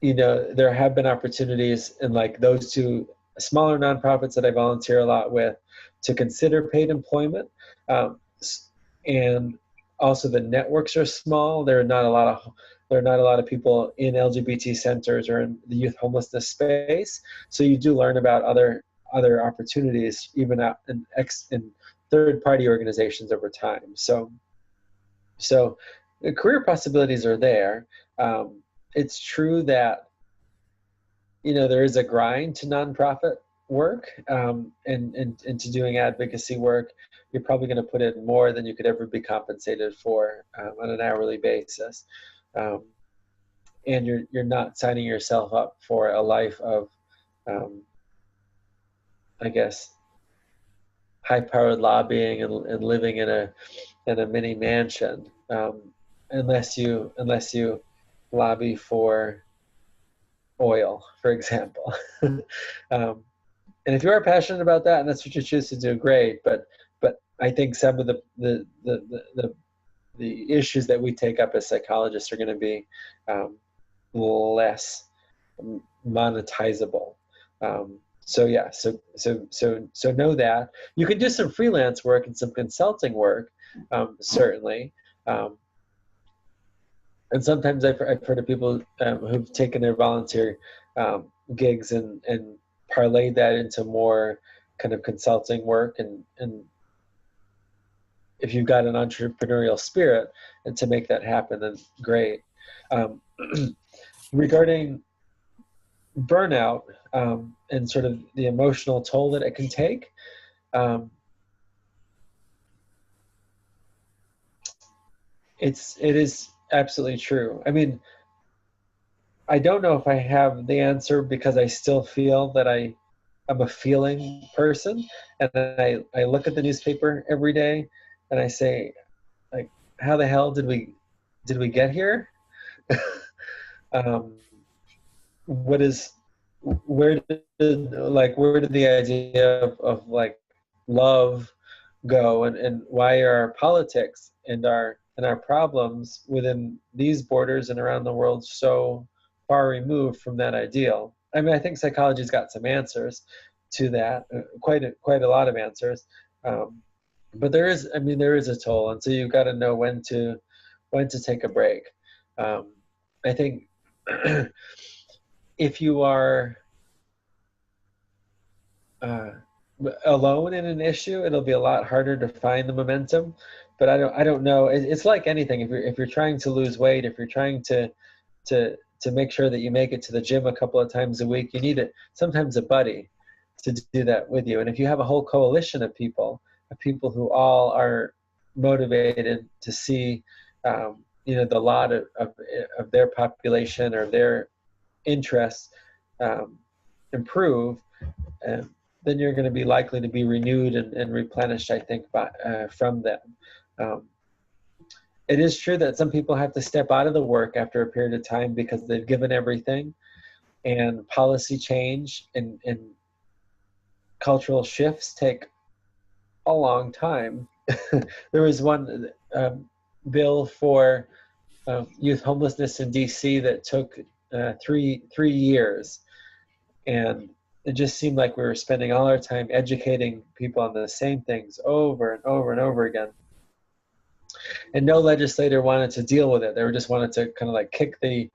there have been opportunities in like those two smaller nonprofits that I volunteer a lot with to consider paid employment. And also the networks are small. There are not a lot of people in LGBT centers or in the youth homelessness space. So you do learn about other opportunities, even out in third-party organizations over time. So the career possibilities are there. It's true that, there is a grind to nonprofit work, and to doing advocacy work. You're probably going to put in more than you could ever be compensated for on an hourly basis. And you're not signing yourself up for a life of, I guess, high-powered lobbying and living in a mini mansion, unless you lobby for oil, for example. And if you are passionate about that and that's what you choose to do, great. But I think some of the issues that we take up as psychologists are going to be less monetizable. So yeah, so know that you can do some freelance work and some consulting work, certainly. And sometimes I've heard of people who've taken their volunteer gigs and parlayed that into more kind of consulting work, and if you've got an entrepreneurial spirit and to make that happen, then great. Regarding burnout and sort of the emotional toll that it can take, it is absolutely true. I mean, I don't know if I have the answer, because I still feel that I'm a feeling person, and I look at the newspaper every day and I say, like, how the hell did we get here? Where did the idea of like love go, and why are our politics and our problems within these borders and around the world so far removed from that ideal? I mean, I think psychology's got some answers to that, quite a lot of answers, but there is a toll, and so you've got to know when to take a break. I think if you are alone in an issue, it'll be a lot harder to find the momentum. But I don't know. It's like anything. If you're trying to lose weight, if you're trying to make sure that you make it to the gym a couple of times a week, you need sometimes a buddy to do that with you. And if you have a whole coalition of people who all are motivated to see, the lot of their population or their interests improve, then you're going to be likely to be renewed and replenished, I think, from them. It is true that some people have to step out of the work after a period of time because they've given everything, and policy change and cultural shifts take a long time. There was one bill for youth homelessness in DC that took 3 years, and it just seemed like we were spending all our time educating people on the same things over and over and over again. And no legislator wanted to deal with it. They just wanted to kind of like kick the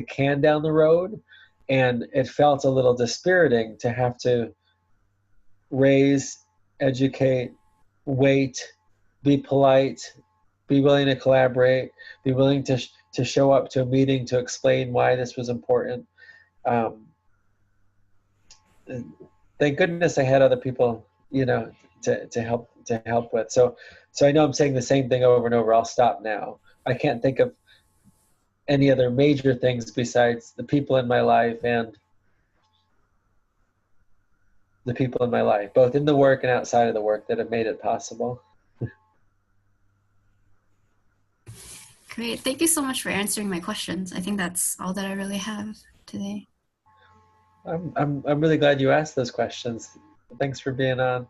can down the road. And it felt a little dispiriting to have to raise, educate, wait, be polite, be willing to collaborate, be willing to show up to a meeting to explain why this was important. Thank goodness I had other people, to help with. So I know I'm saying the same thing over and over. I'll stop now. I can't think of any other major things besides the people in my life and the people in my life, both in the work and outside of the work, that have made it possible. Great. Thank you so much for answering my questions. I think that's all that I really have today. I'm really glad you asked those questions. Thanks for being on.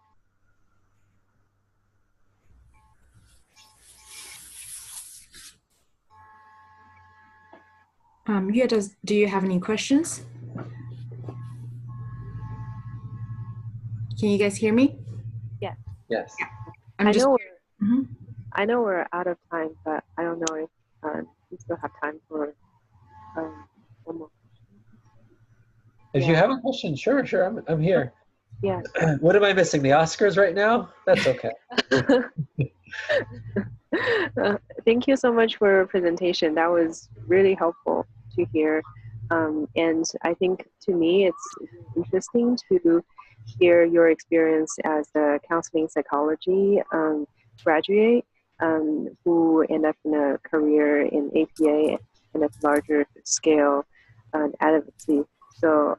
Do you have any questions? Can you guys hear me? Yes. Yes. I know we're out of time, but I don't know if we still have time for one more. If you have a question, sure, I'm here. Yeah. What am I missing? The Oscars right now? That's okay. Thank you so much for your presentation. That was really helpful to hear. And I think, to me, it's interesting to hear your experience as a counseling psychology graduate who end up in a career in APA and at larger scale advocacy. So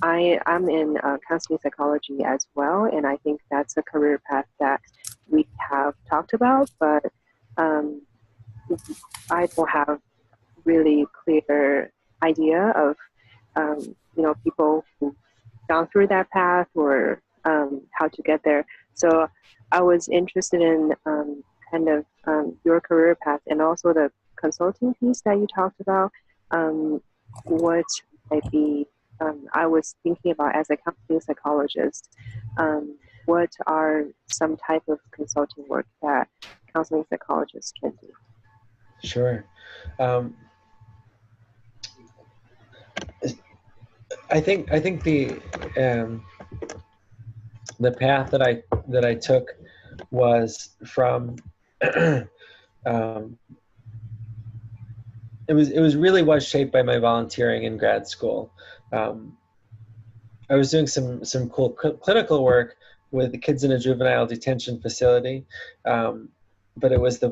I'm in counseling psychology as well, and I think that's a career path that we have talked about, but I don't have really clear idea of people who've gone through that path or how to get there. So I was interested in your career path and also the consulting piece that you talked about. What might be, I was thinking about as a counseling psychologist, what are some type of consulting work that counseling psychologists can do? Sure. I think the path that I took was from it was shaped by my volunteering in grad school. I was doing some cool clinical work with the kids in a juvenile detention facility, but it was the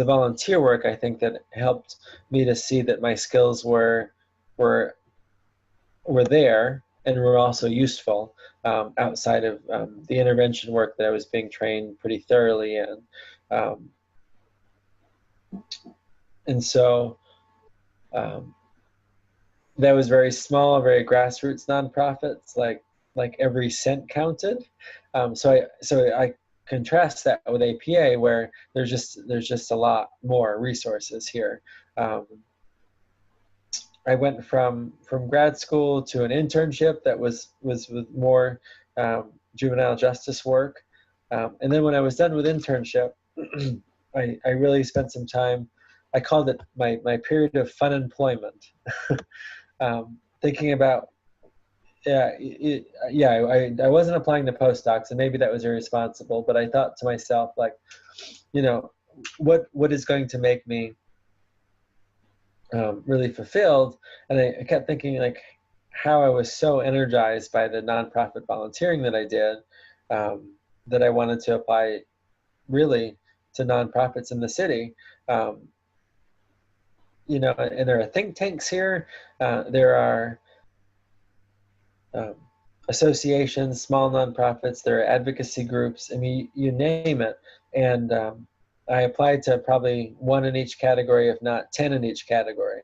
volunteer work, I think, that helped me to see that my skills were there and were also useful outside of the intervention work that I was being trained pretty thoroughly in. And so that was very small, very grassroots nonprofits, like every cent counted. So I contrast that with APA, where there's just a lot more resources here. I went from grad school to an internship that was with more juvenile justice work, and then when I was done with internship, I really spent some time. I called it my period of fun employment, thinking about I wasn't applying to postdocs, and maybe that was irresponsible, but I thought to myself, like, what is going to make me really fulfilled? And I kept thinking, like, how I was so energized by the nonprofit volunteering that I did, that I wanted to apply really to nonprofits in the city. And there are think tanks here. There are associations, small nonprofits, there are advocacy groups. I mean, you name it. And I applied to probably one in each category, if not 10 in each category.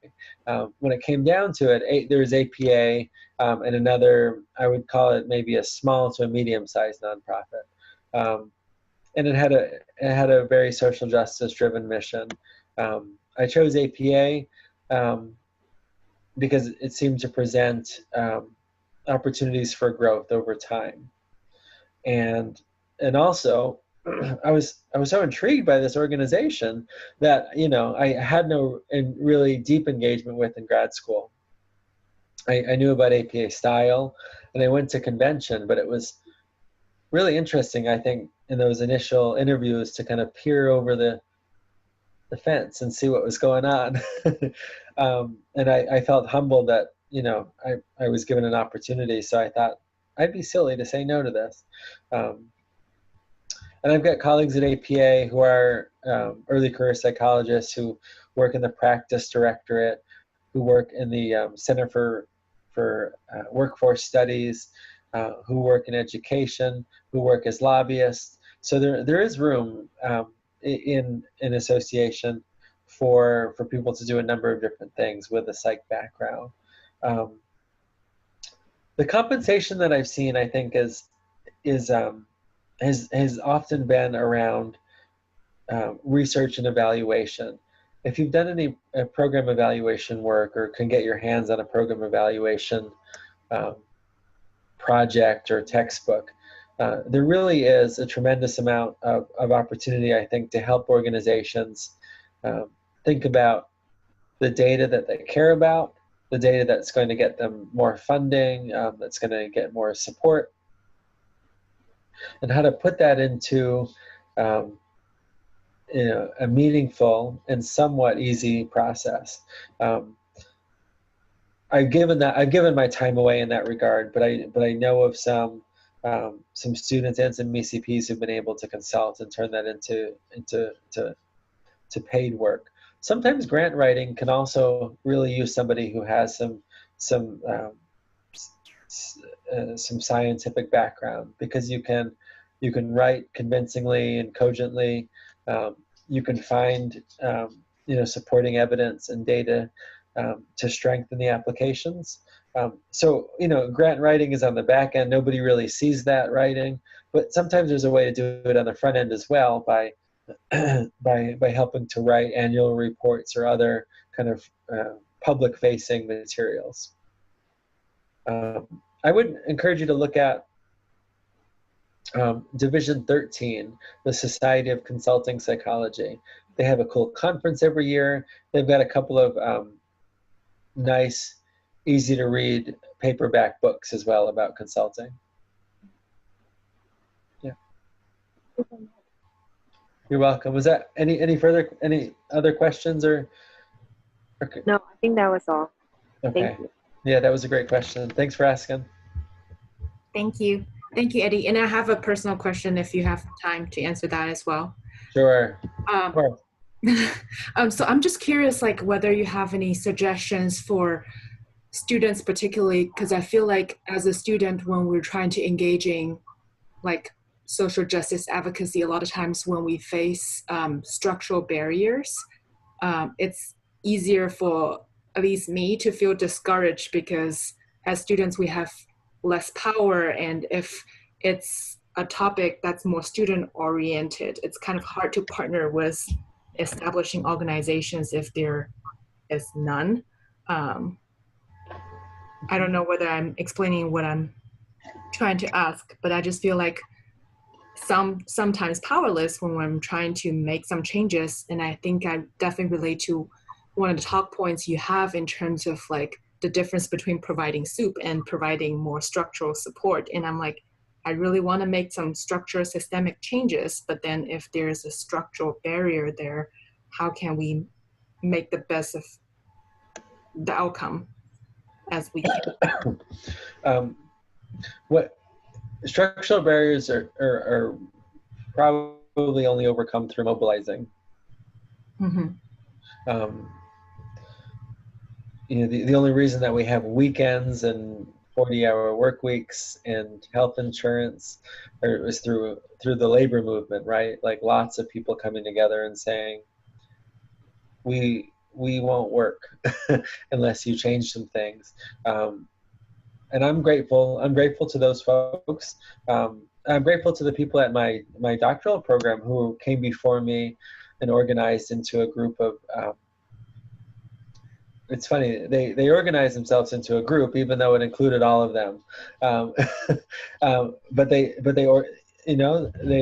When it came down to it, there was APA and another, I would call it maybe a small to a medium-sized nonprofit. And it had a very social justice driven mission. I chose APA because it seemed to present opportunities for growth over time. And also, I was so intrigued by this organization that, I had no really deep engagement with in grad school. I knew about APA style, and I went to convention, but it was really interesting, I think, in those initial interviews to kind of peer over the fence and see what was going on. And I felt humbled that, I was given an opportunity. So I thought I'd be silly to say no to this. And I've got colleagues at APA who are early career psychologists who work in the practice directorate, who work in the Center for Workforce Studies, who work in education, who work as lobbyists. So there is room in an association for people to do a number of different things with a psych background. The compensation that I've seen, I think, has often been around research and evaluation. If you've done any program evaluation work or can get your hands on a program evaluation project or textbook, there really is a tremendous amount of opportunity, I think, to help organizations think about the data that they care about, the data that's going to get them more funding, that's going to get more support, and how to put that into a meaningful and somewhat easy process. I've given my time away in that regard, but I know of some students and some ECPs who've been able to consult and turn that into paid work. Sometimes grant writing can also really use somebody who has some scientific background, because you can write convincingly and cogently. You can find supporting evidence and data to strengthen the applications. So, grant writing is on the back end. Nobody really sees that writing, but sometimes there's a way to do it on the front end as well by by helping to write annual reports or other kind of public-facing materials. I would encourage you to look at Division 13, the Society of Consulting Psychology. They have a cool conference every year. They've got a couple of nice, easy-to-read paperback books as well about consulting. Yeah. You're welcome. Was that any other questions or? No, I think that was all. Okay. Thank you. Yeah, that was a great question. Thanks for asking. Thank you. Thank you, Eddy. And I have a personal question if you have time to answer that as well. Sure. So I'm just curious, like, whether you have any suggestions for students particularly, because I feel like as a student, when we're trying to engage in like social justice advocacy, a lot of times when we face structural barriers, it's easier for at least me to feel discouraged because as students we have less power, and if it's a topic that's more student oriented, it's kind of hard to partner with establishing organizations if there is none. I don't know whether I'm explaining what I'm trying to ask, but I just feel like sometimes powerless when I'm trying to make some changes. And I think I definitely relate to one of the talk points you have in terms of like the difference between providing soup and providing more structural support. And I'm like, I really want to make some structural systemic changes, but then if there's a structural barrier there, how can we make the best of the outcome as we can? What structural barriers are probably only overcome through mobilizing. Mm-hmm. The only reason that we have weekends and 40-hour work weeks and health insurance is through the labor movement, right? Like lots of people coming together and saying, we won't work unless you change some things. And I'm grateful to those folks. I'm grateful to the people at my doctoral program who came before me and organized into a group of, it's funny, they organized themselves into a group even though it included all of them. But they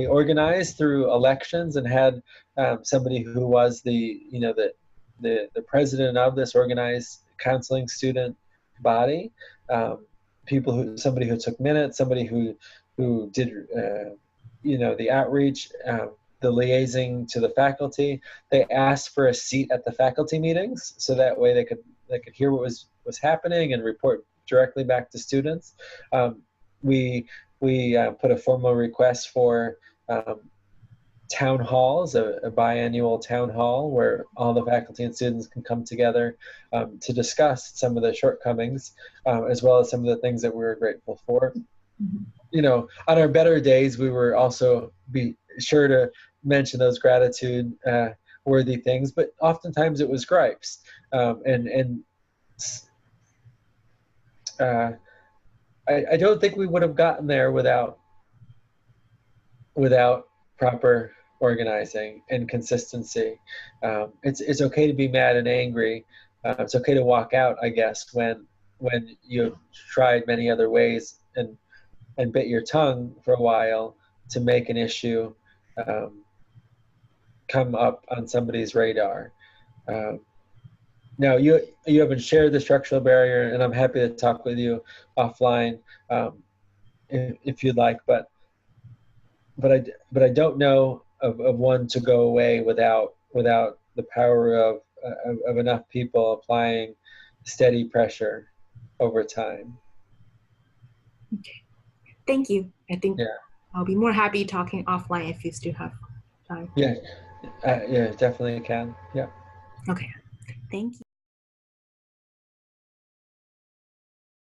organized through elections and had somebody who was the president of this organized counseling student body. Somebody who took minutes, somebody who did the outreach, the liaising to the faculty. They asked for a seat at the faculty meetings so that way they could hear what was happening and report directly back to students. We put a formal request for town halls, a biannual town hall where all the faculty and students can come together to discuss some of the shortcomings, as well as some of the things that we were grateful for. Mm-hmm. On our better days, we were also be sure to mention those gratitude worthy things, but oftentimes it was gripes. I don't think we would have gotten there without proper organizing and consistency. It's okay to be mad and angry. It's okay to walk out, I guess, when you've tried many other ways and bit your tongue for a while to make an issue come up on somebody's radar. Now, you haven't shared the structural barrier, and I'm happy to talk with you offline if you'd like, but I don't know of one to go away without the power of enough people applying steady pressure over time. Okay, thank you. I think I'll be more happy talking offline if you still have time. Yeah, definitely can. Yeah. Okay, thank you.